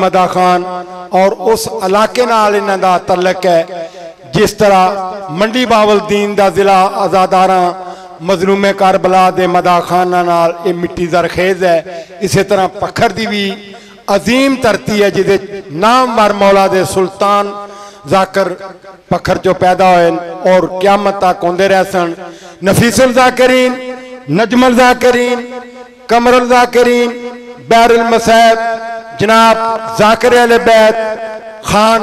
مدا خان اور اس علاقے نال انہاں دا تعلق ہے جس طرح منڈی باولدین دا ضلع آزاداراں مظلوم کربلا دے مدا خان نال یہ مٹی زرخیز ہے. اسی طرح پکھر دی بھی عظیم ترتی ہے جدے نام ور مولا دے سلطان ذاکر پکھر جو پیدا ہوئے اور قیامت تک ہوندے رہ سن. نفیس الذاکرین، نجم الذاکرین، قمر الذاکرین، بحر المصائب جناب ذاکر اہل بیت خان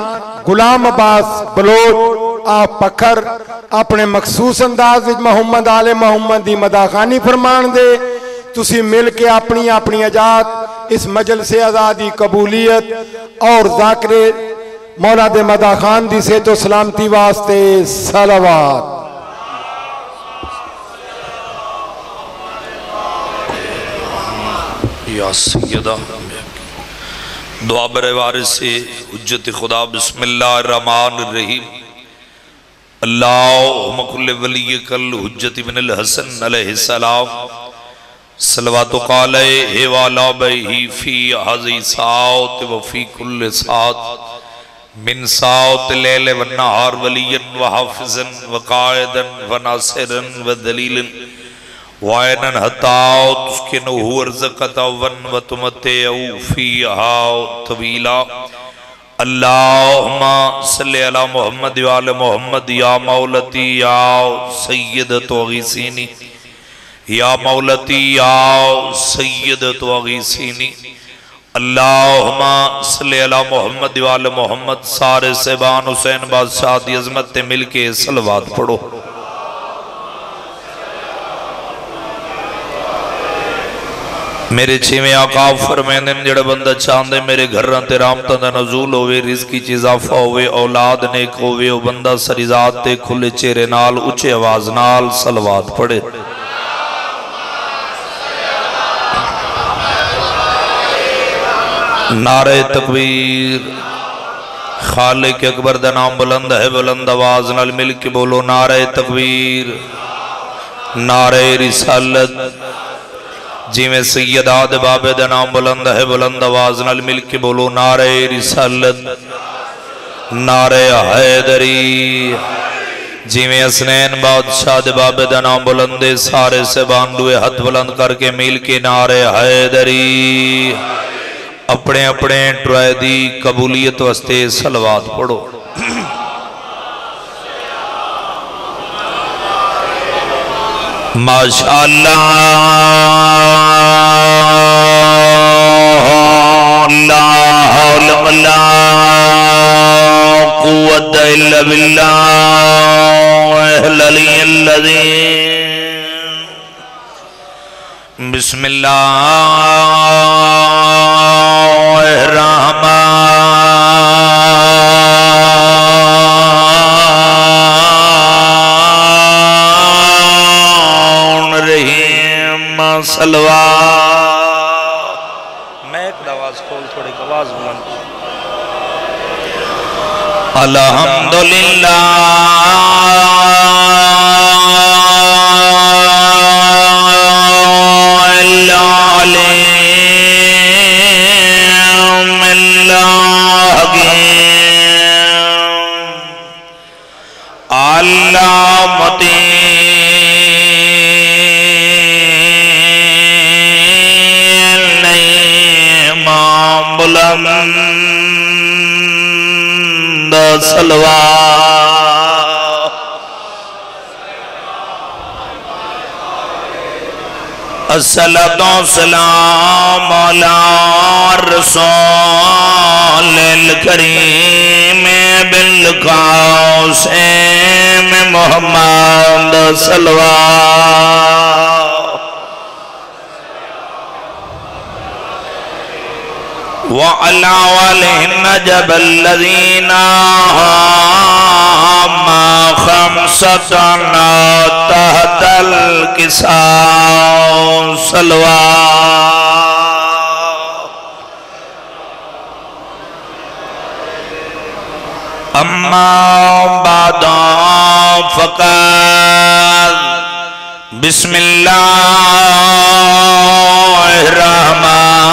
غلام عباس بلوچ آپ پکھر اپنے مخصوص انداز محمد آل محمد دی مداخانی فرمان دے. تسی مل کے اپنی اپنی اجات اس مجلس آزادی قبولیت اور ذاکر مولا دے مداخان دی صحت و سلامتی واسطے صلوات. یا سیدہ دعا برے وارث حجت خدا. بسم اللہ الرحمن الرحیم. اللہم کل ولیک الحجت بن الحسن علیہ السلام صلوات علیہ وعلی بیہ فی حضی ساعت وفی کل ساعت من ساعت لیل والنہار ولیا وحافظا وقائدا وناصرا ودلیلا وَعَيْنًا حَتَّى تُسْكِنُهُ وَرْزَقَتَوًا وَتُمَتِّعُهُ فِيهَا طَوِيلًا. اللہم صلی علی محمد وعلی محمد. یا مولتی یا سیدت وغیثینی، یا مولتی یا سیدت وغیثینی. اللہم صلی علی محمد وعلی محمد. سارے صحبان حسین بادشاہ دی عظمت مل کے صلوات پڑھو. میرے چھویں آقا فرمیندن جڑا بندہ چاندے میرے گھران تے رامتاں دا نزول ہوئے، رزقی چیز آفا ہوئے، اولاد نیک ہوئے، او بندہ سری ذات تے کھلے چہرے نال اچھے آواز نال صلوات پڑھے. نعرہ تکبیر. خالق اکبر دا نام بلند ہے، بلند آواز نال مل کے بولو نعرہ تکبیر. نعرہ رسالت. جی میں سیداد باب دا نام بلند ہے، بلند آواز نال مل کے بولو نعرہ رسالت. نعرہ حیدری. جی میں اسنین بادشاہ دے باب دا نام بلند ہے، سارے سے باندوے ہاتھ بلند کر کے مل کے نعرہ حیدری. اپنے اپنے ٹرائے دی قبولیت واسطے صلوات پڑھو. ماشاءاللہ لا حول ولا قوت الا باللہ العلی العظیم. بسم اللہ الرحمن صلوات. میں ایک آواز کھول تھوڑی آواز بلند. الحمدللہ العلیم علامتی بلند صلوات. الصلاۃ والسلام علی رسول الکریم بالقاسم محمد صلوات. وَعَلَى وَلِهِ النَّجَبَ الَّذِينَ هَامَا خَمْسَةً تَحْتَ الْكِسَاءِ صلوات. أما بعد فقال بسم الله الرحمن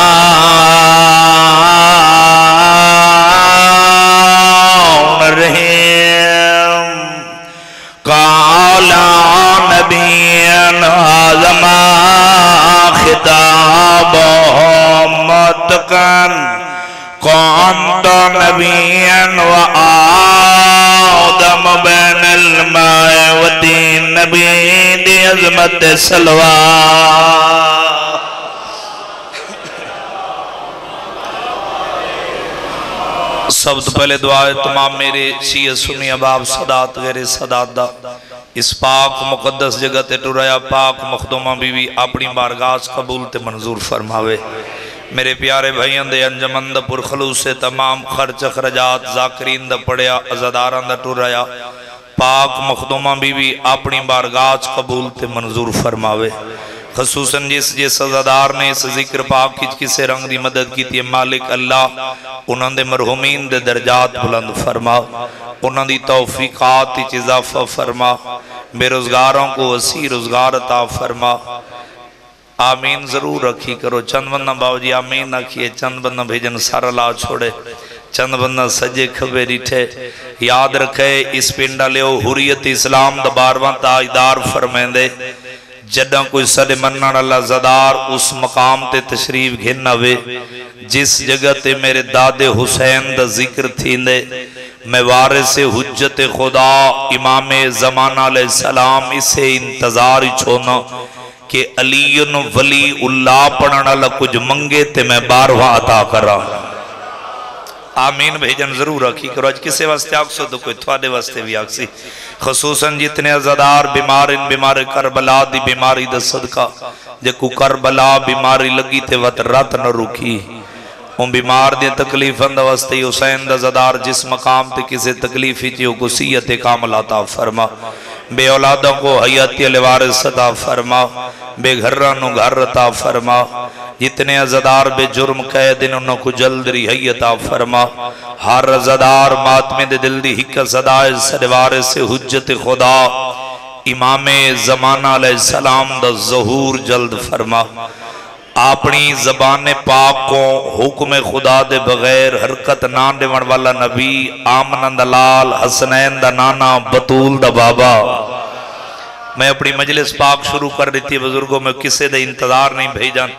كنت نبيا وآدم بين الماء والدين نبي دي عظمت سلوى سب تو پہلے دعائے تمام میرے شیعہ سنی اباب صدات غیر صدات دا اس پاک مقدس جگہ تے ٹرایا پاک مخدومہ بیوی اپنی بارگاہ قبول تے منظور فرماوے میرے پیارے بھائیان دے انجمن دا پرخلوص سے تمام خرچ اخرجات ذاکرین دا پڑیا عزاداران دا ٹرایا پاک مخدومہ بیوی اپنی بارگاہ قبول تے منظور فرماوے خصوصاً جس عزادار نے اس ذکر پاک کسی رنگ دی مدد کی تھی مالک اللہ انہوں دے مرحومین دے درجات بلند فرما انہوں دی توفیقات اضافہ فرما بے روزگاروں کو وسیع روزگار عطا فرما آمین ضرور رکھی کرو چند بندہ باو جی آمین رکھیے چند بندہ بھیجن سارا لا چھوڑے چند بندہ سجے کھبے ریٹھے یاد رکھے اس پنڈا لیو حریت اسلام دا باروان تاجدار فرمین دے جدہ کوئی سڑے منن اللہ زدار اس مقام تے تشریف گھننا وے جس جگہ تے میرے داد حسین دا ذکر تھیندے میں وارث حجت خدا امام زمانہ علیہ السلام اسے انتظار چھونا کہ علی ولی اللہ پڑھنا اللہ کچھ منگے تے میں بارہا عطا کر رہا آمین بھیجن ضرور رکھی کرو آج کسے واسطے آکسو تو کوئی تھوڑے واسطے بھی آکسی خصوصاً جتنے عزادار بیمار کربلا دی بیماری دا صدقہ جکو کربلا بیماری لگی تے وقت رات نہ رکھی ان بیمار دی تکلیف اندہ واسطے حسین دا عزادار جس مقام تے کسے تکلیفی تیو کو سیت کامل عطا فرما بے اولادوں کو حیاتی الوارث عطا فرما بے گھرانوں گھر عطا فرما جتنے عزادار بے جرم قیدن انہوں کو جلد رہی عطا فرما ہر عزادار ماتمے دے دل دی حق صدائے سروارے سے حجت خدا امام زمانہ علیہ السلام دا ظہور جلد فرما اپنی زبان پاک کو حکم خدا دے بغیر حرکت نہ دیون والا نبی آمن دلال حسنین دا نانا بطول دا بابا میں اپنی مجلس پاک شروع کر رہی تھی بزرگوں میں کسے دے انتظار نہیں بھیجان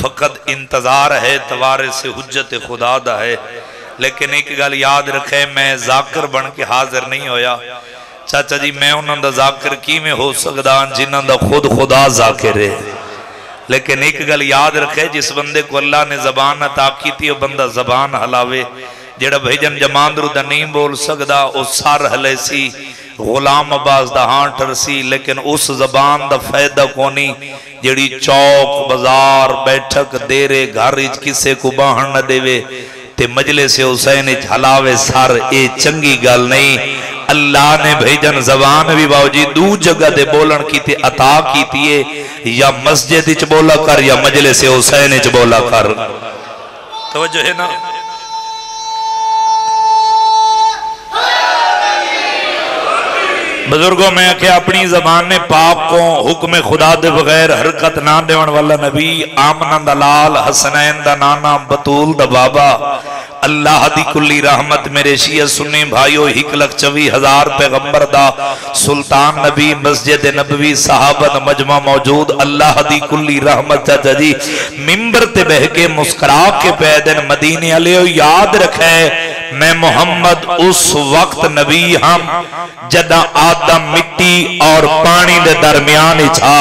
فقط انتظار ہے توارے سے حجت خدا دا ہے لیکن ایک گل یاد رکھے میں ذاکر بن کے حاضر نہیں ہویا چاچا جی میں انہوں دا ذاکر کی میں ہو سکتا جنہوں دا خود خدا ذاکر ہے لیکن ایک گل یاد رکھے جس بندے کو اللہ نے زبان عطا کی تھی وہ بندہ زبان ہلاوے جڑا بھیجن جماندرو دا نہیں بول سکدا او سار ہلے سی غلام عباس دا ہاں ٹرسی لیکن اس زبان دا فائدہ کونی جڑی چوک بازار بیٹھک دیرے گھارج کسے کو باہن نہ دیوے تے مجلس حسین ہلاوے سار اے چنگی گل نہیں اللہ نے بھیجن زبان بھی باوجی دو جگہ دے بولن کی تے عطا کی تیے یا مسجد اچ بولا کر یا مجلس حسین اچ بولا کر توجہ ہے نا بزرگوں میں کہ اپنی زبان پاک کو حکم خدا دے بغیر حرکت نہ دیون والا نبی آمن دلال حسنین دا نانا بطول دا بابا اللہ دی کلی رحمت میرے شیعہ سنی بھائیو 1,24,000 پیغمبر دا سلطان نبی مسجد نبوی صحابت مجمع موجود اللہ دی کلی رحمت چاچا جی ممبر تے بہ کے مسکرا کے پیدن مدینے علیہ یاد رکھے میں محمد اس وقت نبی ہم جدہ آدم مٹی اور پانی دے درمیان چھا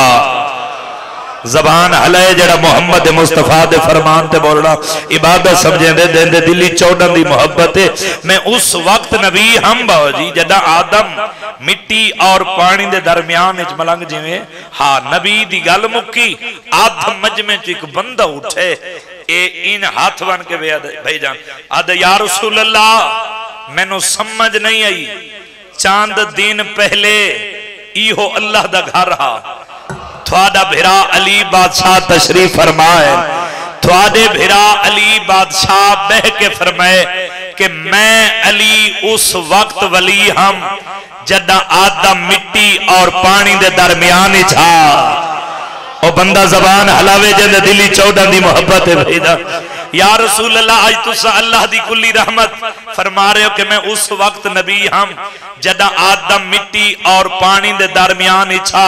زبان حلائے جڑا محمد مصطفیٰ دے فرمان تے بولنا عبادت سمجھیں دے دے دلی چوڑن دی محبت ہے میں اس وقت نبی ہم باوجی جدہ آدم مٹی اور پانی دے درمیان اچ ملنگ جیویں ہاں نبی دی گل مکی آدم مجمع چک بندہ اٹھے ان ہاتھ بن کے بھائی جان آدھا یا رسول اللہ میں نو سمجھ نہیں آئی چاند دین پہلے ایہو اللہ دا گھر رہا تھوڑا بھرا علی بادشاہ تشریف فرمائے تھوڑے بھرا علی بادشاہ بہ کے فرمائے کہ میں علی اس وقت ولی ہم جدہ آدم مٹی اور پانی دے درمیان چھا اور بندہ زبان حلاوے جدہ دلی چودہ دی محبت ہے بھیدہ یا رسول اللہ آج تسا اللہ دی کلی رحمت فرما رہے ہو کہ میں اس وقت نبی ہم جدا آدم مٹی اور پانی دے درمیان اچھا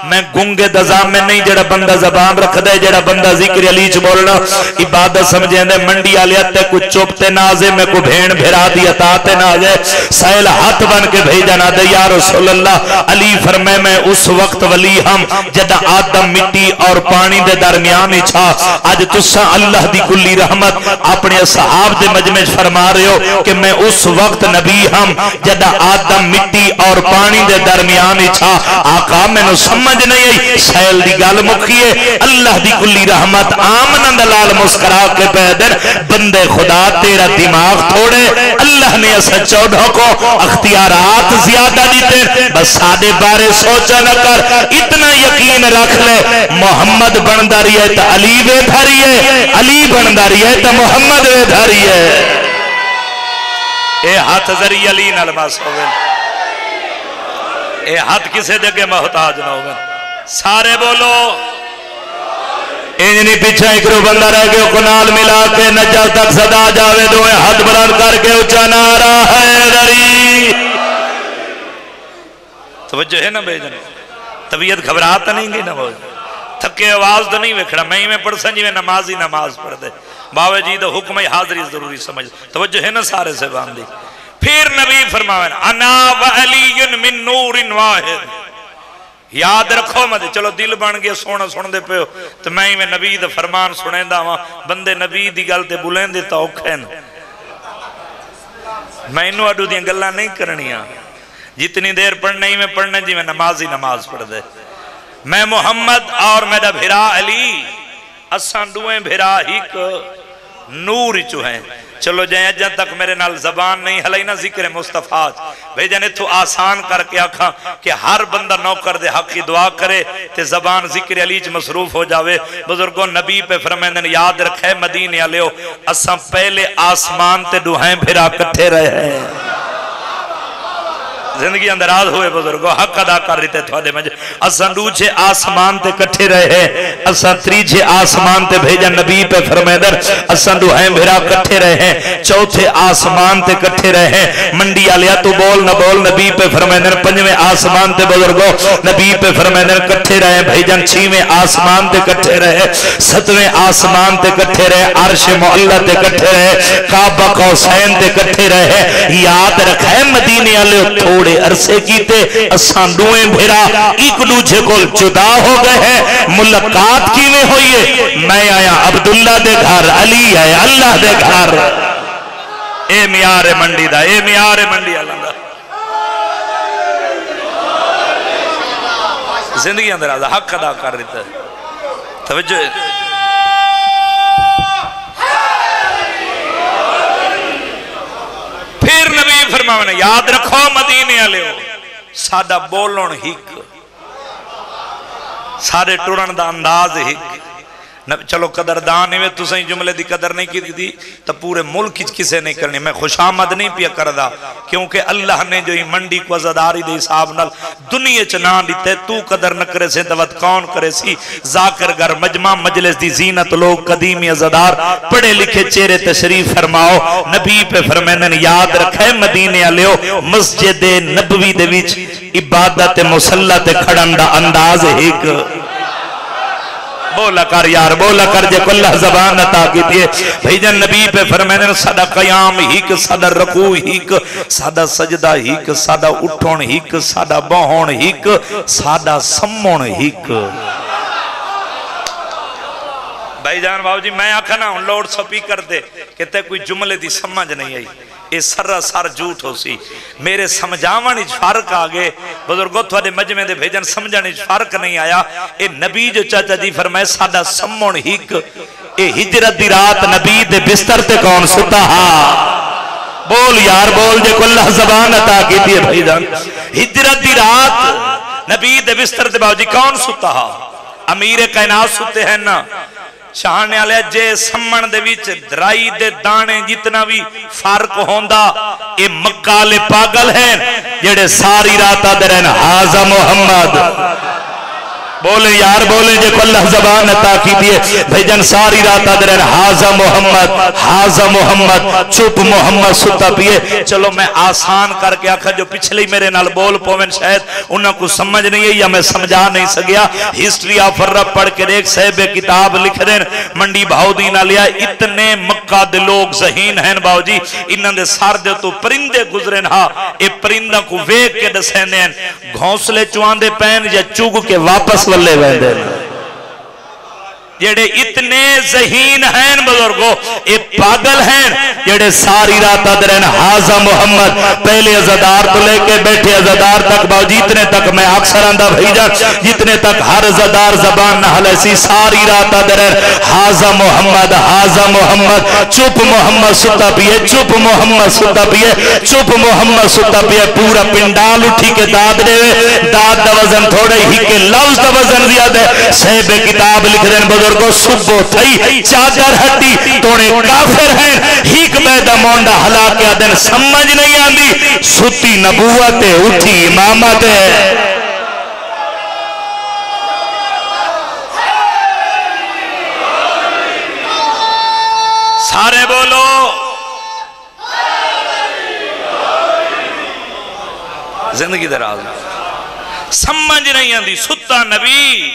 میں گنگے دزام میں نہیں جڑا بندہ زبان رکھ دے جڑا بندہ ذکر علی چ بولنا عبادت سمجھیں دے منڈی آلیت کو چپتے نازے میں کو بھین بھیرا دی عطاتے نازے سائل ہاتھ بن کے بھیجا نہ دے یا رسول اللہ علی فرمائے میں اس وقت ولی ہم جدا آدم مٹی اور پانی دے درمیان اچھا آج تسا اللہ دی کلی رحمت اپنے صحاب دے مجمع فرما رہے ہو کہ میں اس وقت نبی ہم جدا آدم مٹی اور پانی دے درمیان اچھا آقا میں نو سمجھ نہیں سیل دی گل مکیے اللہ دی کلی رحمت آمن دلال مسکرا کے پیدر بندے خدا تیرا دماغ تھوڑے اللہ نے اسا چودھوں کو اختیارات زیادہ دیتے بس سادے بارے سوچا نہ کر اتنا یقین رکھ لے محمد بنداری ہے تا علی وے دھاری ہے علی بنداری ہے تا محمد وے دھاری ہے اے ہاتھ ذریعہ علی نلماس ہوگئے اے ہاتھ کسے دے کے محتاج نہ ہوگئے سارے بولو انجنی پیچھا ایک رو بندہ رہ گئے کنال ملا کے نجل تک صدا جاوے دوئے ہاتھ بلند کر کے اچھا نعرہ حیدری توجہ ہے نا بے جنے طبیعت گھبراتا نہیں گئی نا وہ تھکے آواز تو نہیں وکھڑا میں ہی میں پڑھ سنجی میں نمازی نماز پڑھ دے باوے جی تو حکم حاضری ضروری سمجھ توجہ ہے نا سارے سے باندھی پھر نبی فرماوے انا و علی من نور واحد یاد رکھو مجھے چلو دل بن گیا سونا سن دے پہ ہو تو میں نبی دا فرمان سنیں دا ہوں بندے نبی دی گل تے بلیں دے توقعین میں انہوں اڈو دیا گلہ نہیں کرنیاں جتنی دیر پڑھنے ہی میں پڑھنے جی میں نمازی نماز پڑھ دے میں محمد اور میرا بھرا علی اسان دوئیں بھرا ہی کو نور چو ہیں چلو جائیں اجن تک میرے نال زبان نہیں ہلائی نا ذکر مصطفیٰ بھئی جانے تو آسان کر کے آکھاں کہ ہر بندہ نوکر دے حق کی دعا کرے تے زبان ذکر علی چ مصروف ہو جاوے بزرگوں نبی پہ فرمائندن یاد رکھے مدینے آلیو اسان پہلے آسمان تے دوہائیں بھرا کٹھے رہے ہیں زندگی اندراز ہوئے بزرگوں حق ادا کر رہتے تھا دے مجھے اساں دوچے آسمان تے کٹھے رہے اساں تریجے آسمان تے بھیجا نبی پہ فرمیدر اساں دوہائیں بھرا کٹھے رہے چوتھے آسمان تے کٹھے رہے منڈی آلیا تو بول نہ بول نبی پہ فرمیدر پنجویں آسمان تے بزرگوں نبی پہ فرمیدر کٹھے رہے بھیجن چھویں آسمان تے کٹھے رہے ستویں آسمان تے کٹھے رہے عرش معلہ تے کٹھے رہے کعبہ قوسین تے کٹھے رہے یاد رکھے مدینے آلے تھوڑے عرصے کیتے اسان دوئیں بھیرا ایک دوجھے کو جدا ہو گئے ہیں ملاقات کی میں ہوئیے میں آیا عبداللہ دے گھر علی آئے اللہ دے گھر اے میار منڈی دا اے میار منڈی اللہ دا زندگی اندر آدھا حق ادا کر رہتا ہے توجہ پھر نبی فرمانے یاد رکھو مدینے آلے ہو سادہ بولن ہک سارے ٹورن دا انداز ہک چلو قدردان ہوئے تو سہیں جملے دی قدر نہیں کی دی تو پورے ملک کسے نہیں کرنی میں خوش آمد نہیں پیا کردہ کیونکہ اللہ نے جو ہی منڈی کو عزداری دے حساب نال دنیا چنان دیتے تو قدر نہ کرے سے دوت کون کرے سی ذاکر گر مجمع مجلس دی زینت لوگ قدیمی عزدار پڑھے لکھے چہرے تشریف فرماؤ نبی پہ فرمینن یاد رکھے مدینے علیو مسجد نبوی دے وچ عبادت مسلح تے کھڑن دا انداز ایک بولا کر یار بولا کر جے کو اللہ زبان عطا کی دیئے بھیجن نبی پہ فرمائنے سادہ قیام ہیک سادہ رکوع ہیک سادہ سجدہ ہیک سادہ اٹھون ہیک سادہ بہون ہیک سادہ سمون ہیک بھائی جان باو جی میں آکھا نا لوڈ سپیکر دے کہتے کوئی جملے دی سمجھ نہیں آئی اے سر سر جھوٹ ہو سی میرے سمجھاوانی فرق آگے بزرگوں تھوڑے مجمع دے بھیجن سمجھانی فرق نہیں آیا اے نبی جو چاچا جی فرمائے سادہ سمون ہیک اے ہجرت دی رات نبی دے بستر تے کون ستا ہاں بول یار بول جے کو اللہ زبان عطا کی دیئے بھائی جان ہجرت دی رات نبی دے بستر تے باو جی کون ستا ہاں امیر کائنات ستے ہیں نا چاہنے والے جے سمن دے وچ درائی دے دانے جتنا بھی فرق ہوندا اے مکالے پاگل ہیں جڑے ساری رات دے رہن حاضر محمد بولے یار بولے جے کو اللہ زبان عطا کی دیئے بھائی جن ساری رات آدھرین حاضر محمد چپ محمد ستا پیئے. چلو میں آسان کر کے آکھا جو پچھلے میرے نال بول پوین شاید انہوں کو سمجھ نہیں ہے یا میں سمجھا نہیں سکیا. ہسٹری آف عرب پڑھ کے ایک صاحب کتاب لکھ دیں منڈی بھاؤ دینا لیا اتنے مکہ دے لوگ ذہین ہیں باؤ جی انہوں نے سار دے تو پرندے گزرے ہاں اے پرندہ کو ویک کے دسین دیں گھونسلے چوان دے پین یا چوگ کے واپس والے ویندے جڑے اتنے ذہین ہیں بزرگوں اے پاگل ہیں جڑے ساری رات ادرین حاضر محمد پہلے عزدار تو لے کے بیٹھے عزدار تک باؤ جتنے تک میں اکثر اندہ بھیجا جتنے تک ہر عزدار زبان نہ حلیسی ساری رات ادرین حاضر محمد چپ محمد ستا پیئے چپ محمد ستا پیئے چپ محمد ستا پیئے پورا پنڈال اٹھی کے داد دے داد دا وزن تھوڑے ہی کے لفظ دا وزن زیادہ ہے صحیح کتاب لکھ دیں بزرگ کو صبح تھئی چادر ہٹی توڑے کافر ہیں ہیک بیدہ مونڈا ہلا کے آدن سمجھ نہیں آندی ستی نبوت اٹھی امامت سارے بولو زندگی دراز سمجھ نہیں آندی ستا نبی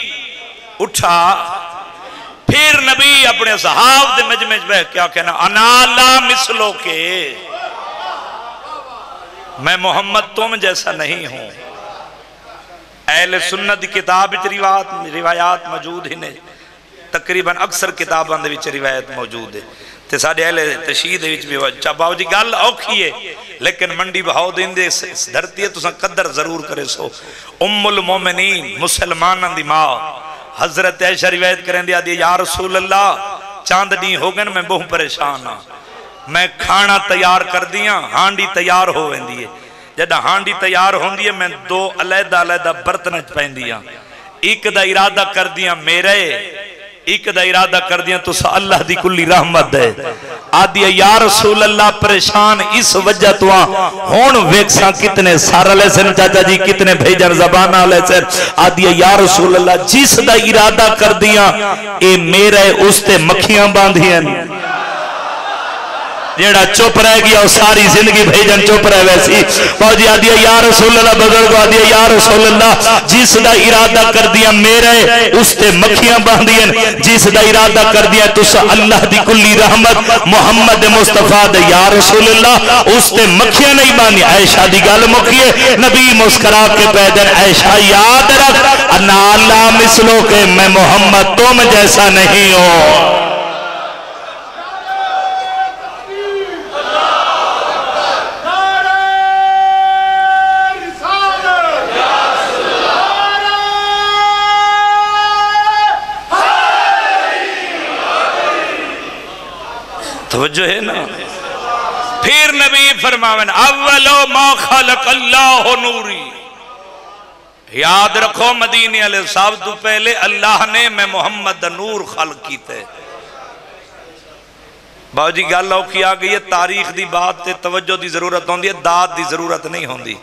اٹھا پھر نبی اپنے صحاب دے مجمع بہ کیا کہنا انا لا مثلو کے میں محمد تم جیسا نہیں ہوں. اہل سنت دی کتاب روایات موجود ہی نہیں تقریباً اکثر کتاباں دے وچ روایت موجود ہے تے ساڈے اہل تشہید وچ بھی باو جی گل اوکھی ہے لیکن منڈی بہاؤ دین دے دھرتی ہے تساں قدر ضرور کرے سو. ام المومنین مسلماناں دی ماں حضرت عائشہ روایت کریں دیا دی یا رسول اللہ چاند نہیں ہو گئے میں بہت پریشان ہاں میں کھانا تیار کر دیا ہانڈی تیار ہو ویندی ہے جدہ ہانڈی تیار ہوندی ہے میں دو علیحدہ برتن پہن دیا ایک دا ارادہ کر دیا میرے ایک دا ارادہ کر دیا تو سا اللہ دی کلی رحمت ہے آدھی یا رسول اللہ پریشان اس وجہ تو ہون ویکساں کتنے سارا لے سن چاچا جی کتنے بھیجر زبانہ لے سن آدھی یا رسول اللہ جس دا ارادہ کر دیا اے میرے اس تے مکھیاں باندھی ہیں جیڑا چپ رہ گیا اور ساری زندگی بھیجن چپ رہ ویسی فوجی آدھی یا رسول اللہ بزرگ آدھی یا رسول اللہ جس دا ارادہ کر دیا میرے اس تے مکھیاں باندھیں جس دا ارادہ کر دیا تس اللہ دی کلی رحمت محمد مصطفیٰ دے یا رسول اللہ اس تے مکھیاں نہیں باندھی. عائشہ دی گل مکھیے نبی مسکرا کے پیدن عائشہ یاد رکھ انا لا مثلو کہ میں محمد تم جیسا نہیں ہوں. توجہ ہے نا. پھر نبی فرماوین اولو ما خلق اللہ نوری یاد رکھو مدینی علیہ السلام تو پہلے اللہ نے میں محمد نور خلق کیتے باو جی گل اوکھی آ گئی ہے تاریخ دی بات تے توجہ دی ضرورت ہوندی ہے داد دی ضرورت نہیں ہوندی.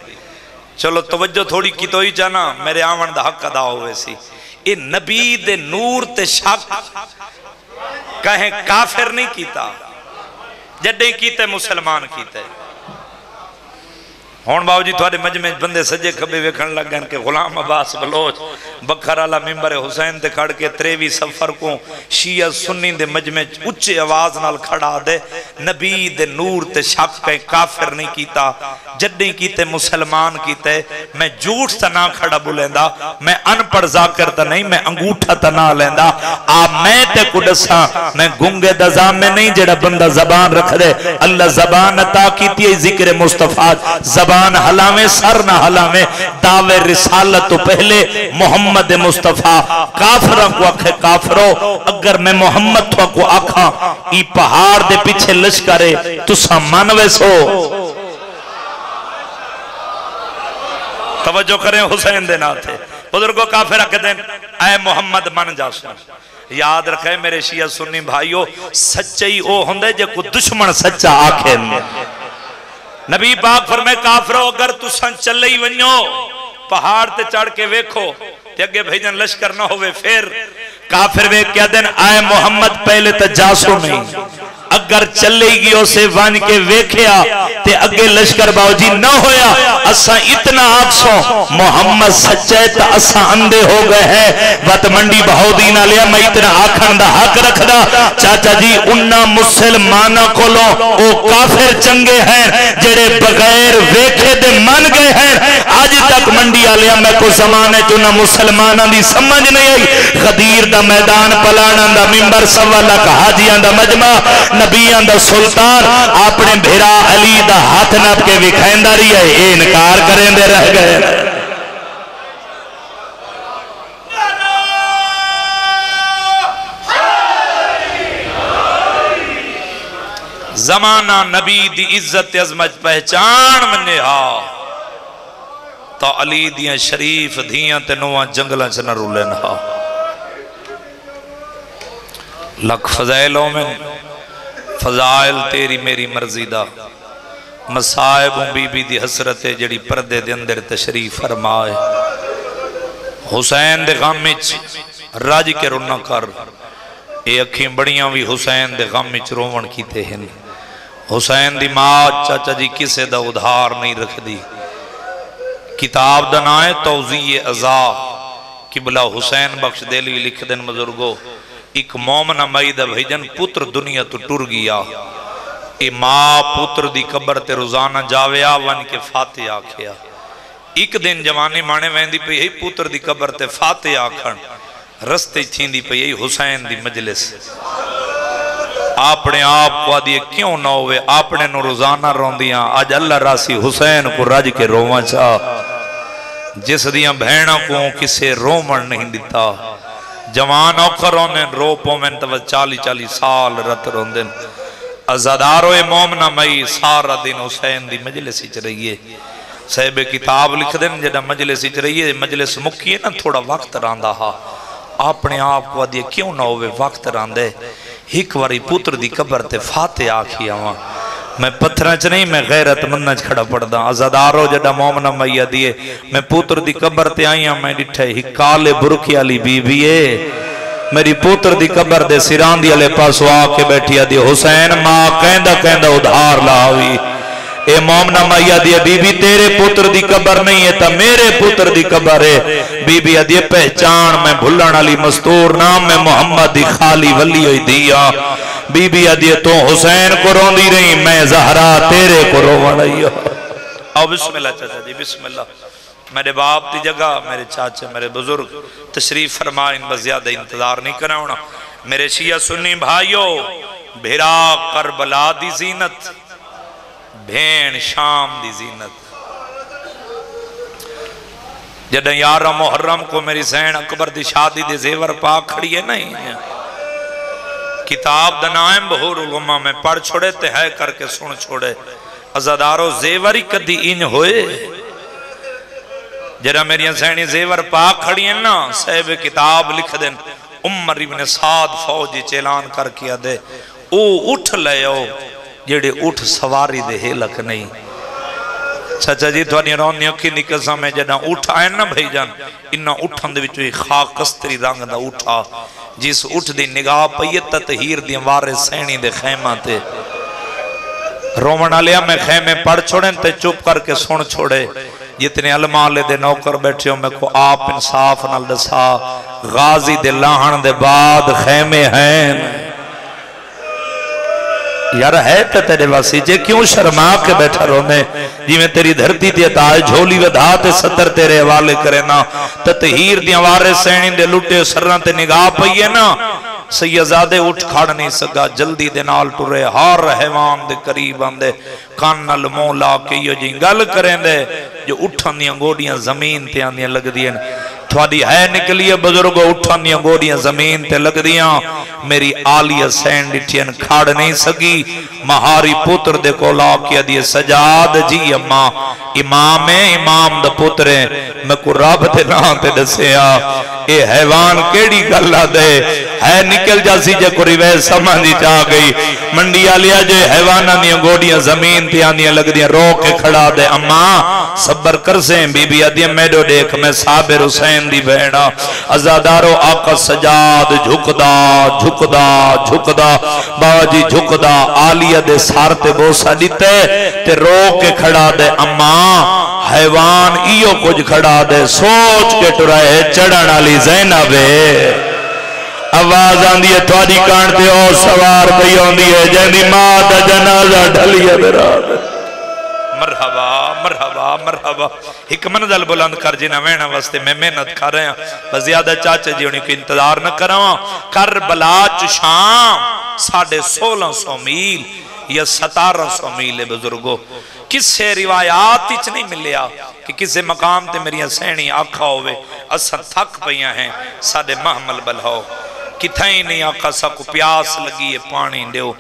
چلو توجہ تھوڑی کی تو ہی چانا میرے آمن دا حق ادا ہوئے سی اے نبی دے نور تے شک کہیں کافر نہیں کیتا جڈیں کیتے مسلمان کیتے. ہون باو جی تھوڑے مجمع بندے سجے کھبے ویکھن لگ گئے کہ غلام عباس بلوچ بکھر آلہ ممبر حسین دے کھڑ کے 23 سفر کو شیعہ سنی دے مجمع اچھے آواز نال کھڑا دے نبی دے نور تے شک کہیں کافر نہیں کیتا جڈیں کیتے مسلمان کیتے. میں جھوٹ تا نہ کھڑا بولیندا میں ان پڑھ ذاکر تا نہیں میں انگوٹھا تا نہ لیندا آپ میں تے کڈساں میں گنگے دزام میں نہیں جڑا بندہ زبان رکھ دے اللہ زبان عطا کیتی ہے ذکر مصطفیٰ زبان حلامے سر نہ حلامے دعوے رسالت تو پہلے محمد مصطفیٰ کافرہ کو آکھے کافرو اگر میں محمد تو کو آکھاں ای پہاڑ دے پیچھے لشکرے تو سامانوے سو توجہ کریں حسین دے ناتے بزرگوں کافرہ کہتے ہیں اے محمد من جاسو یاد رکھے میرے شیعہ سنی بھائیو سچائی او ہوندے جے کو دشمن سچا آکھیں نبی پاک فرمائے کافرو اگر تساں چلے ہی ونیو پہاڑ تے چڑھ کے ویکھو تے اگے بھیجن لشکر نہ ہوئے پھر کافر وے کیا دن آئے محمد پہلے تا جاسو نہیں اگر چلے گی اسے وان کے ویکھیا تے اگے لشکر باوجی نہ ہویا اسا اتنا آکسو محمد سچے تا اسا اندے ہو گئے ہیں وط منڈی بہو دینا لیا میں اتنا آکھن دا حق رکھ دا چاچا جی انہا مسلمانہ کولو او کافر چنگے ہیں جڑے بغیر ویکھے دے من گئے ہیں آج تک منڈی آلیا میں کو زمانے چونہ مسلمانہ دی سمجھ نہیں آئی غدیر دا میدان پلانا دا ممبر سوالا کا حاجیان دا مجمع نبیان دا سلطان اپنے بھیرا علی دا ہاتھ نب کے وکھائندہ رہی ہے اے انکار کریں دے رہ گئے زمانہ نبی دی عزت عظمت پہچان مننے ہاں تو علی دیاں شریف دیاں تے نواں جنگلہ چنہ رولن ہاں لکھ فضائلوں میں فضائل تیری میری مرضی دا مصائب بی بی دی حسرت جڑی پردے دے اندر تشریف فرمائے حسین دے غمچ راج کے رونہ کر اے اکھیں بڑیاں بھی حسین دے غمچ روون کیتے ہیں حسین دی ماں چاچا جی کسے دا ادھار نہیں رکھ دی کتاب دنائے توضیح ازا قبلہ حسین بخش دیلی لکھ دن مزرگو ایک مومنہ مائدہ بھیجن پتر دنیا تو ٹر گیا اے ماں پتر دی قبر تے روزانہ جاوے آوان کے فاتح آکھیا ایک دن جوانی مانے ویندی پہ یہی پتر دی قبر تے فاتح آکھن رستے تھین دی پہ یہی حسین دی مجلس آپنے آپ کو آدھئے کیوں نہ ہوئے آپنے نو روزانہ روندیاں آج اللہ راسی حسین کو رج کے رومہ چاہ جس دیاں بہنہ کو کسے رومن نہیں دیتا جوان اوکر روندن روپوں میں تو 40 سال رت روندن ازادارو مومنہ مئی سارا دن حسین دی مجلسی چ رہیے صاحب کتاب لکھ دن جڑا مجلسی چ رہیے مجلس مکیے نا تھوڑا وقت راندا ہا اپنے آپ کو دیے کیوں نہ ہوئے وقت راندے ایک واری پتر دی قبر تے فاتح آکھی آواں میں پتھرہ چ نہیں میں غیرت منج کھڑا پڑ دا ازادارو جڑا مومنہ مئی دیے میں پتر دی قبر تے آئیاں میں ڈٹھے ہی کالے برکی علی بی بی میری پتر دی قبر دے سران دی علی پاس آکے بیٹھی دی حسین ماں کہندہ ادھار لاوی اے مومنہ مائیہ دیے بی بی تیرے پتر دی قبر نہیں ہے تا میرے پتر دی قبر ہے بی بی دیے پہچان میں بھلن علی مستور نام میں محمد دی خالی ولی ہوئی دیا بی بی دیے تو حسین کو رون دی رہی میں زہرا تیرے کو رون رہی آؤ بسم اللہ چاچا جی بسم اللہ میرے باپ دی جگہ میرے چاچے میرے بزرگ تشریف فرمائیں بس زیادہ انتظار نہیں کراؤنا میرے شیعہ سنی بھائیو بھیرا کربلا دی زینت بھین شام دی زینت جدہ یارہ محرم کو میری زین اکبر دی شادی دی زیور پاک کھڑی ہے نہیں کتاب دنائم بہور علماء میں پڑھ چھوڑے تے ہے کر کے سن چھوڑے ازادارو زیوری کدی ان ہوئے جدہ میری زینی زیور پاک کھڑی ہے نا صاحب کتاب لکھ دیں عمر ابن سعد فوجی چیلان کر کیا دے او اٹھ لے او جیڑے اٹھ سواری دے ہیلک نہیں چچا جی توانی رونی اکھی نکسا میں جنا اٹھ آئے نا بھائی جان انہا اٹھن دے وچو خاک کستری رنگ دا اٹھا جس اٹھ دی نگاہ پیتا تہیر دی وارے سینی دے خیمہ تے رومن آلیا میں خیمے پڑھ چھوڑیں تے چپ کر کے سن چھوڑے جتنے علمالے دے نوکر بیٹھے ہوں میں کو آپ انصاف نال دسا غازی دے لاہن دے بعد خیمے ہیں یار ہے تے تیرے واسی جے کیوں شرما کے بیٹھا رونے جی میں تیری دھرتی تے تائے جھولی ودھا تے ستر تیرے حوالے کرے نا تطہیر دی وارے سینی دے لٹے سرن تے نگاہ پئیے نا سیدزادے اٹھ کھڑ نہیں سکا جلدی دے نال ٹرے ہار حیوان دے قریب آندے کانل مولا کے یہ جی گل کریں دے جو اٹھن دیاں گوڑیاں زمین تے آندیاں لگ دیاں تھوڑی ہے نکلیے بزرگو اٹھن دیاں گوڑیاں زمین تے لگ دیاں میری آلیہ سین ڈٹھین کھاڑ نہیں سکی مہاری پتر دے کو لا کیا دیے سجاد جی امام دا پتریں میں کو رب تے نہ تے دسیا اے حیوان کیڑی گلا دے ہے نکل جاسی جے کو ریویز سمجھی چاہ گئی منڈی آلیا جے حیوانہ دیاں گوڑیاں زمین تے آندیاں لگ دیاں رو کے کھڑا دے اماں صبر کر سے بی بی آدیاں میڈو دیکھ میں صابر حسین حسین دی بہنا عزادارو آقا سجاد جھکدا جھکدا جھکدا بابا جی جھکدا آلیہ دے سار تے بوسا دیتے تے رو کے کھڑا دے اماں حیوان ایو کچھ کھڑا دے سوچ کے ٹرائے چڑھن علی زینب آواز آن دیئے تواری کانٹے اور سوار پہی آن دیئے جہنی ماں دا جنازہ ڈھلیے براد مرحبا مرحبا مرحبا ایک منزل بلند کر جنہ وینا واسطے میں محنت کر رہے ہیں بس زیادہ چاچے جی انہیں کو انتظار نہ کراں کربلا چشام 1650 میل یا 1700 میل بزرگو کس سے روایات ہی نہیں ملیا کہ کسے مقام تے میری سینی آکھا ہوئے اساں تھک پئیاں ہیں ساڑے محمل بلہو کتھائیں نہیں آکھا سا کو پیاس لگی ہے پانی دیو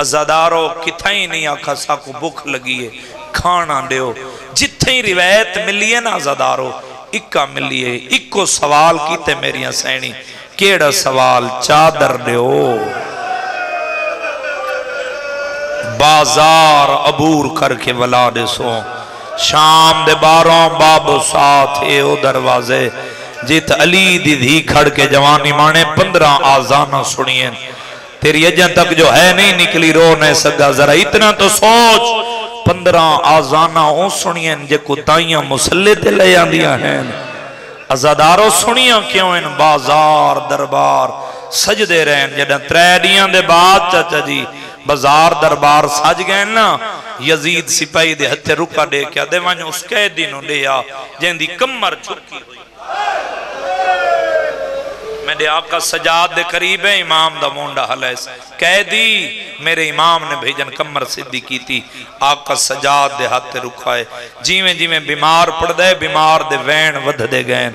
عزادارو کتھائیں نہیں آکھا سا کو بھوک لگی ہے کھانا دیو جتھیں روایت ملی ہے نا عزادارو اکا ملی ہے اکو سوال کیتے میری سینی کیڑا سوال چادر دیو بازار عبور کر کے ولا دے سو شام دے باروں باب ساتھ اے او دروازے جیت علی دی دھی کھڑ کے جوانی مانے 15 آزانہ سنیے تیری اجن تک جو ہے نہیں نکلی رو نہیں سکا ذرا اتنا تو سوچ 15 آزانہ اون سنیے جے کو تائیاں مسلح تے لے آندیاں ہیں عزادارو سنیاں کیوں ان بازار دربار سجدے رہن جدن 3 دیاں دے بعد چاچا جی بازار دربار سج گئے نا یزید سپاہی دے ہتھے رکا دے کیا دے وانج اس قیدی نو دیا جن دی کمر جھکی ہوئی میں دے آقا سجاد دے قریب ہے امام دا مونڈا حلیس قیدی میرے امام نے بھیجن کمر صدی کی تھی آقا سجاد دے ہتھے رکھا ہے جیویں جیویں بیمار پڑ دے بیمار دے وین ودھ دے گئے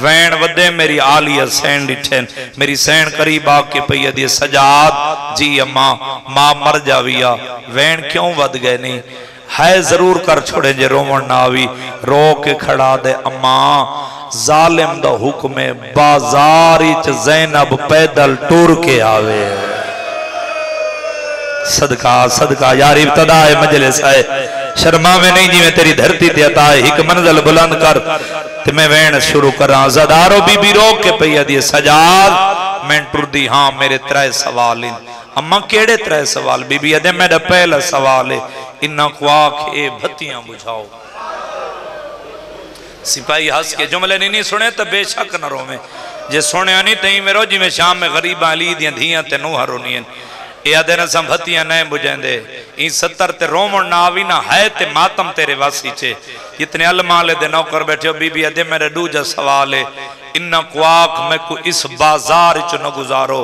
وین ودے میری آلیہ سین ڈٹھیں میری سین قریب آکے پہیہ دیئے سجاد جی اماں ماں مر جاویا وین کیوں ود گئے نہیں ہے ضرور کر چھوڑے جے رومن ناوی رو کے کھڑا دے اماں ظالم دا حکم بازاری چ زینب پیدل ٹور کے آوے صدقہ صدقہ یار ابتدا ہے مجلس ہے شرما میں نہیں جی میں تیری دھرتی تے عطا ہے ایک منزل بلند کر تے میں وین شروع کر رہا زدارو بی بی روک کے پہیا دیئے سجاد میں ٹر دی ہاں میرے 3 سوال ہیں اماں کیڑے 3 سوال بی بی ادھے میرا پہلا سوال ہے انہا خواک اے بھتیاں بجھاؤ سپاہی ہس کے جملے نہیں سنے تو بے شک نہ رو میں جے سنے نہیں تہیں میں رو جی میں شام میں غریبہ علی دیاں دھیاں تے نوہ رونیاں اے آدھے نہ سنبھتیاں نئے بجھیں دے این 70 تے رومن ناوی نہ ہے تے ماتم تیرے واسی چے جتنے علمالے دے نوکر بیٹھے ہو بی بی آدھے میرے دوجہ سوال ہے انہا قواق میں کو اس بازار چو نہ گزارو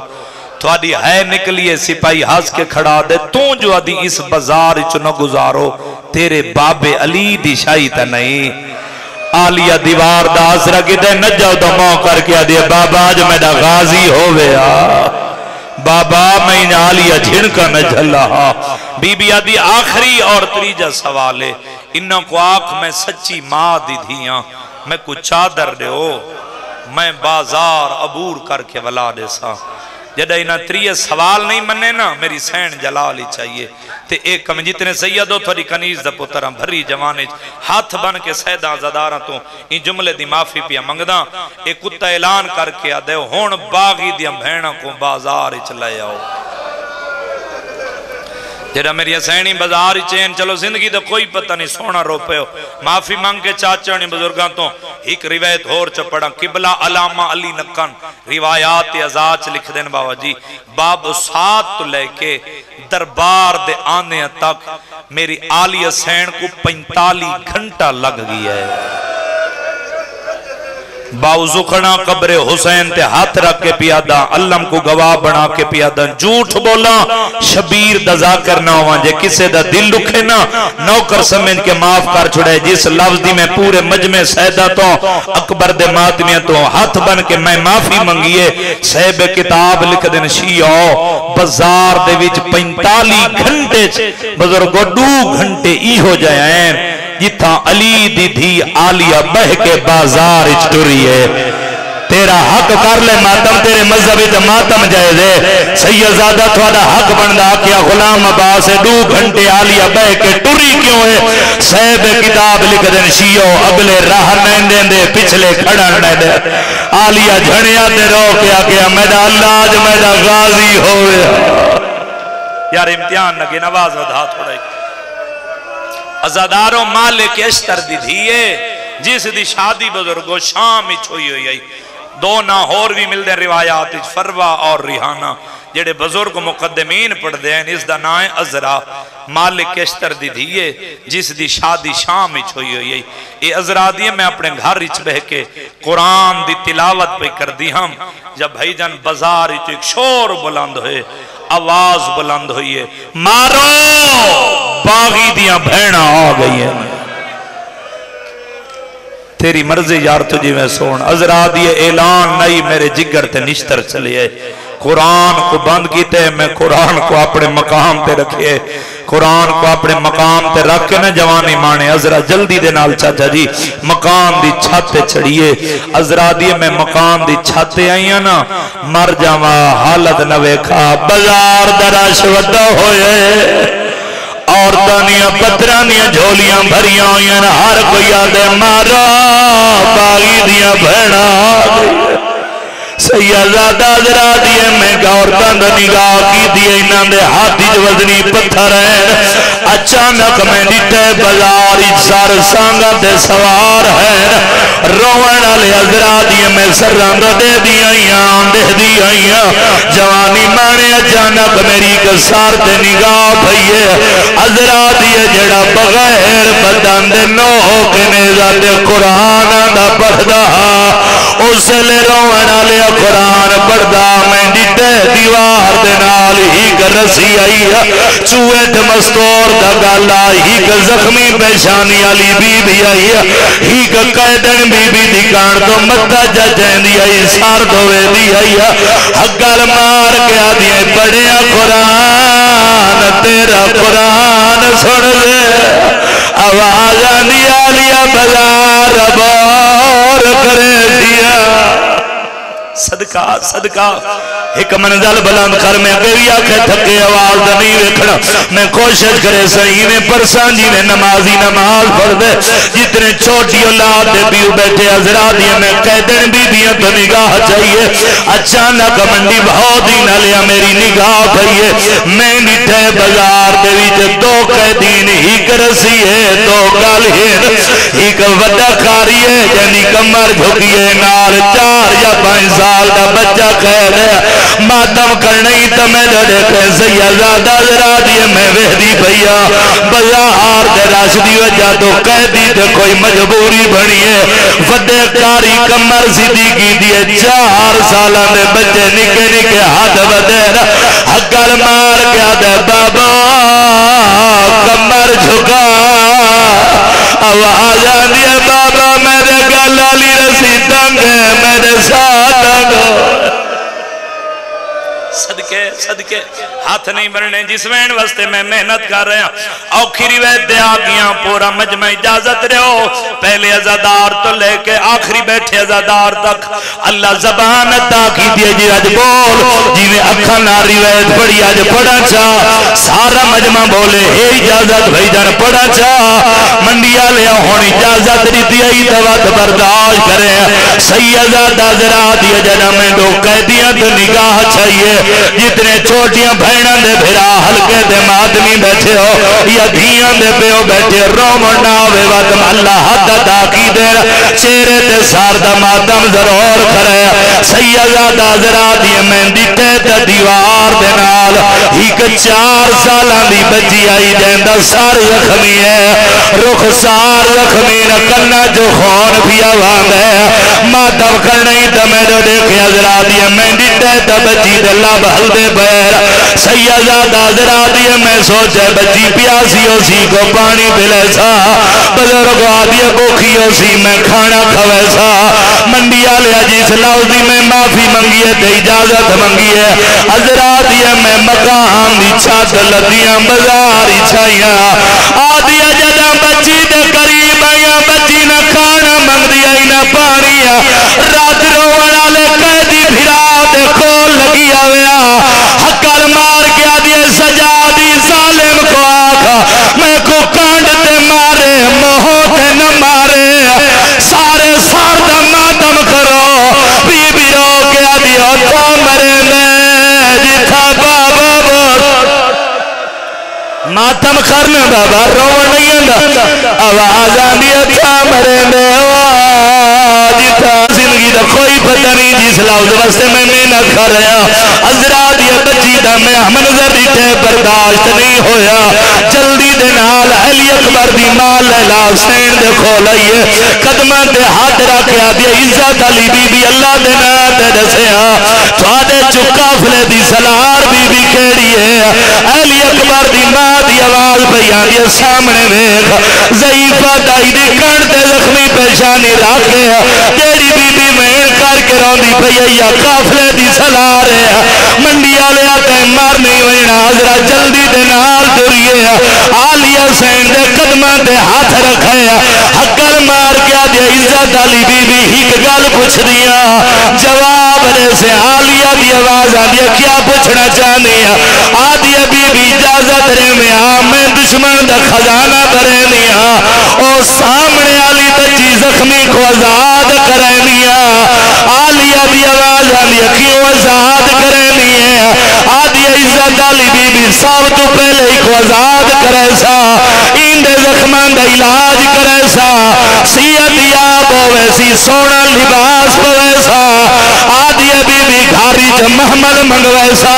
تو آدھی ہے نکلیے سپاہی ہس کے کھڑا دے تو جو آدھی اس بازار چو نہ گزارو تیرے باب علی دی شاہی تا نہیں آلیہ دیوار دا آسرہ کی دے نجاو دا مو کر کے آدھی بابا جو میں دا غازی ہوئے بابا میں آلیہ جھنکا نہ جھلا بی بی آدھی آخری اور تریجہ سوالے انہاں کو آنکھ میں سچی ماں دی دھیاں میں کچھ چادر دے ہو میں بازار عبور کر کے ولا دے سا جدہ انہاں تریہ سوال نہیں مننے نا میری سین جلالی چاہیے تے ایک کم جتنے سیدو تھوڑی کنیز دا پترہ بھری جوانے ہاتھ بن کے سیدہ زدارہ تو ان جملے دی معافی پیا منگدہ ایک کتا اعلان کر کے آدھے ہون باغی دیا بھینا کو بازار چلائے آؤ جڑا میری حسینی بازار چین چلو زندگی دا کوئی پتہ نہیں سونا رو پہ ہو معافی مانگ کے چاچانی بزرگاں تو ایک روایت ہور چپڑا قبلہ علامہ علی نکن روایات ازاج لکھ دین بابا جی باب 7 تو لے کے دربار دے آنے تک میری آلی حسین کو 45 گھنٹہ لگ گیا ہے باوزو کھڑا قبر حسین تے ہاتھ رکھ کے پیادہ علم کو گواہ بنا کے پیادہ جھوٹ بولا شبیر دا ذاکر نہ ہوا جے کسے دا دل لکھے نا نوکر سمجھ کے معاف کر چھڑے جس لفظ دی میں پورے مجمع سیدہ تو اکبر دے ماتمیاں تو ہاتھ بن کے میں معافی منگیے صحیب کتاب لکھ دن شیعو بازار دے وچ 45 گھنٹے بزرگو 2 گھنٹے ای ہو جائیں جتھا علی دی دھی آلیہ بہ کے بازار اچھٹوری ہے تیرا حق کر لے ماتم تیرے مذہبی تے ماتم جائے دے سیدزادہ تھوڑا حق بندہ کیا غلام عباس 2 گھنٹے آلیہ بہ کے ٹوری کیوں ہے صاحب کتاب لکھ دین شیو اگلے راہ نہیں دیں دے پچھلے کھڑا نہیں دے آلیا جھڑیاں تے رو کیا کیا میرا اللہ جو میرا غازی ہوئے یار امتحان نگے نواز ودھا تھوڑا ازاداروں مالک اشتر دی دھیے جس دی شادی بزرگو شام ہی چھوئی ہوئی دو نہ اور بھی مل دیں روایات فروا اور ریحانہ جڑے بزرگ مقدمین پڑھ دیں اس دا نائیں ازرا مالک اشتر دی دھیے جس دی شادی شام ہی چھوئی ہوئی یہ ازرا دیئے میں اپنے گھر اچھ بہ کے قرآن دی تلاوت پہ کر دی ہم جب بھائی جان بازار ہی تو ایک شور بلند ہوئے آواز بلند ہوئی ہے مارو باغی دیاں بھیڑا آ گئی ہیں تیری مرضی یار تجھے میں سون ازرا دیئے اعلان نہیں میرے جگر تے نشتر چلے قرآن کو بند کیتے میں قرآن کو اپنے مقام تے رکھے قرآن کو اپنے مقام تے رکھ کے نہ جوانی مانے ازرا جلدی دے نال چاچا جی مقام دی چھاتے چھڑیے ازرا دیئے میں مقام دی چھاتے آئیاں نا مر جاما حالت نوے کھا بازار دراش وڈا ہوئے اور دانیاں پترانیاں جھولیاں بھریاں ہوئیں ہر کوئی آدھے مارا باغی دیاں بھیڑا سیدہ ذرا دیئے میں گورتان دا نگاہ کی دیئے انہاں دے ہاتھی جو وزنی پتھر ہیں اچانک میں نیٹے بازار اچھار سانگا دے سوار ہیں روان علی حضرات دیئے میں سران دے دیئے جوانی مانے اچانک میری کسار تے نگاہ بھئیے حضرات دیئے جڑا بغیر بدن دے نوہ کے نیزہ دے قرآن دا پڑھدا اسے لے روان علی قرآن پڑھدا میں ڈٹے دیوار دے نال ہی کا رسی آئی چوہت مستور دا گالا ہی کا زخمی پیشانی علی بی بی آئی ہی کا قیدن بی بی دکان تو مدہ ججین دی آئی سار دوے دی آئی حقال مار گیا دیئے پڑھیا قرآن تیرا قرآن سن لے آواز آنیا لیا بزار بار کرے دیا صدقہ صدقہ ایک منزل بلند کر میں اگری آکھے تھکے آواز نہیں ویکھنا میں کوشش کرے صحیح میں پرسان جی نے نمازی نماز پڑھ دے جتنے چھوٹی اولاد دے بیو بیٹھے حضرات یہ میں قیدن بی بیاں تو نگاہ چاہیے اچانک منڈی بہت ہی نہ لیا میری نگاہ بھئیے میں نٹھے بازار دے ویچ دو قیدین ہی کرسی ہے دو گال ہی کا وڈا کاری ہے جنی کمر جھکیے نال 4 یا 5 سال دا بچہ قید ہے ماتم کرنی تمہیں دیکھے سیدہ ذرا دیئے میں وحدی بھئیا بازار دے راشدی وجہ تو قیدی تے کوئی مجبوری بنی ہے وڈے کاری کمر سیدھی کی دیئے 4 سالہ میں بچے نکے نکے ہاتھ بدیر حقل مار گیا دے بابا کمر جھکا آواز آنیے بابا میرے گلالی رسی تنگ ہے میرے ساتھ صدقے صدقے ہاتھ نہیں بڑھنے جس وین وستے میں محنت کر رہے ہیں آخری وید دے آگیاں پورا مجمع اجازت رہو پہلے ازادار تو لے کے آخری بیٹھے ازادار تک اللہ زبان عطا کی دیئے جی آج بول جی میں اکھا ناری وید پڑی آج پڑھا چاہ سارا مجمع بولے ہے اجازت بھائی جان پڑھا چاہ منڈیا لیا ہونی اجازت دیتی ہے دوات برداشت کریں سیدہ دازرہ دیئے جنہ میں دو قیدیاں تو نگاہ چاہیے جتنے چھوٹیاں بھیناں دے بھرا ہلکے دے مادمی بیٹھے ہو یا دھیاں دے پیو بیٹھے رومنا ہوئے وقت اللہ حد عطا کی دے چہرے تے ساردہ مادم ضرور کرے سیدہ دازرہ دیئے میں دیتے تے دیوار دے نال ہی کہ 4 سالہ دی بچی آئی جیندہ سار زخمی ہے رخ سار زخمی نکلنا جو خون بھی آوان ہے مادم کرنی تمہیں جو دیکھے حضرہ دیئے میں دیتے تے بچی دے اللہ بھل دے بیر سیدہ دازرہ دیئے میں سوچے بچی پیاسی ہو سی کو پانی پلے سا بزرگ آدھیے بوکھی ہو سی میں کھانا کھوے سا منڈیا لیا جس لوزی میں معافی منگیے تے اجازت منگیے حضرات دیئے میں مقام دی چھات لدیاں بزاری چھائیاں آدھیا جدہ بچی دے قریب آیا بچی نہ کھانا منگ دیا ہی نہ پانیا رات روڑا لے قیدی بھرا دے کھول لگی آویا حقال مار گیا دیئے سجا دی ظالم کو آکھا میں کو کانڈ تے مارے بابا روڑ نہیں آندا آواز آندی اچھا مرے دے جتا زندگی دا کوئی پتہ نہیں جس لفظ واسطے میں محنت کر رہا حضرات یہ بچی دا میں منظر دیتے برداشت نہیں ہویا جلدی دے نال علی اکبر دی مال لیلا حسین دے کھولائیے قدمہ دے ہاتھ رکھیا دی عزت علی بی بی اللہ دے ناتے دسیا تھوڑے چکا فلے دی سلار بی بی کیڑی ہے علی اکبر دی ماں دی آواز بیان دی سامنے ویکھ ضعیفہ دائی دی کن تے زخمی پیشانی راکھے تیری بی بی میں کر کے رون دی بھئییا کافلے دی سلار ہے منڈی آلے آتے مار نہیں وینا حضرت جلدی دے نال دوریے آلیہ حسین دے قدمہ دے ہاتھ رکھے حقر مار کیا دے عزت علی بی بی ہی گل پوچھ دیا جواب دے سے آلیہ دی آواز آدیا کیا پوچھنا چاہنی آدیا بی بی اجازت رہے میں میں دشمن دا خزانہ برینی او سامنے آلی بچی زخمی کو آزاد کرینی آلیہ دی آواز آلیہ کیوں آزاد کرینی ہے آدیا عزت علی بی بی سب تو پہلے ہی کو آزاد کرے سا اندے زخمان دا علاج کرے سا سیت یاب ہوئے سی سونا لباس ہوئے سا آدیا بی بی گھاری جو محمد منگوے سا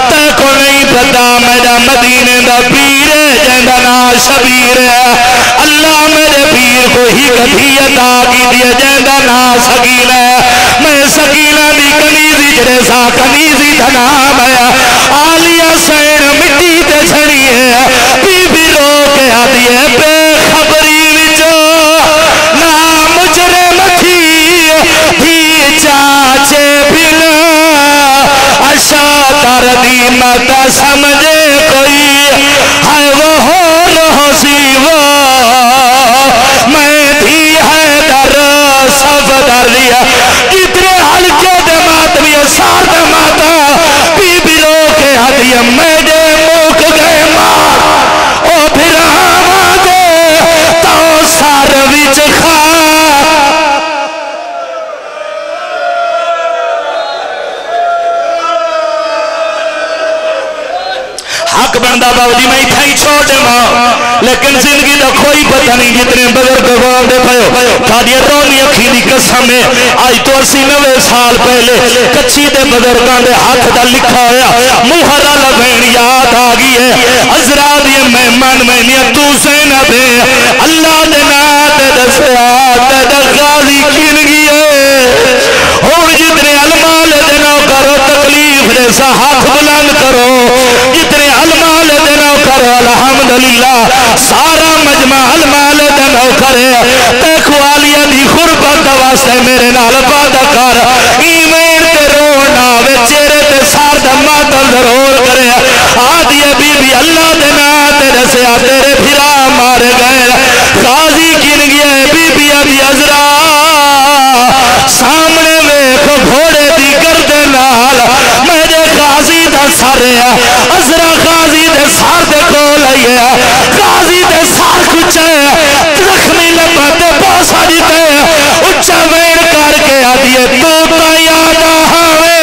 تے کو نہیں پتا میرا مدینے دا پیر جیندہ نا شبیر ہے اللہ میرے پیر کو ہی کبھی عطا کی دیا جیندہ نا سکین ہے میں سکینہ دی کنیزی جرے سا کنیزی دھنام ہے آلیہ سین مٹی تے چھڑی ہے بی بی رو کے آدھی ہے بے خبری وچو نا مجرم تھی بھی چاچے بنا اشاتر دی متا سمجھے کوئی ہے وہ ہو رہو سی وہ میں بھی ہے در سب در لیا کتنے حلقے دے ماتمی سار دے ماتا بی بی رو کے ہدیہ میں دے موک گئے مار او پھر آما دے تو سار وچ خواہ حق بندہ باوجی میں اتھا ہی چھوڑ دے ماں لیکن زندگی دا کوئی پتہ نہیں جتنے بزرگ گوال دے پھائیو تھاڑی رونی اکھی دی قسم ہے آج تو 89 سال پہلے کچھی دے بزرگان دے ہاتھ دا لکھا ہویا محرہ لبین یاد آگی ہے حضرات یہ مہمان مہنیاں تو سینہ دے اللہ دے نات دسیات دے غازی کنگی ہے اور جتنے علمال دے نو کرو تکلیف دے سا ہاتھ بلند کرو جتنے علمال دے نو کرو الحمدللہ سارا مجمع علمال دے نو کرے تیکو آلیہ دی خربت واسطے میرے نال وعدہ کر ایمین تے رونا وے چہرے تے سار دا ماتل ضرور کرے آدھی بی بی اللہ دے ناتے رسیا تیرے پھرا مارے گئے غازی کن گیا بی بی ابھی عزرا سامنے ویکھو گھوڑے دی گردے نال میرے غازی دا سارے عزرا غازی دے سار دے کو لئیے غازی دے سار کچھے زخمی لبتے پاسا دیتے اچھا ویڑ کر کے آدھیے تو تا یاد آوے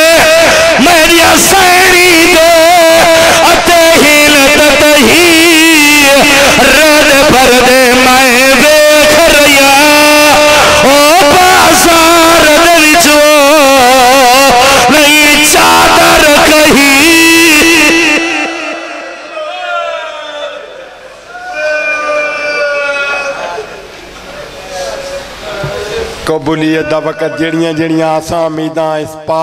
میری سینی دے اتے ہیل تتہی رد پر دے میں ویکھ ریا او بازار دلچو نہیں چادر کہیں قبولیت دا وقت جڑیاں آسان امیداں اس پاک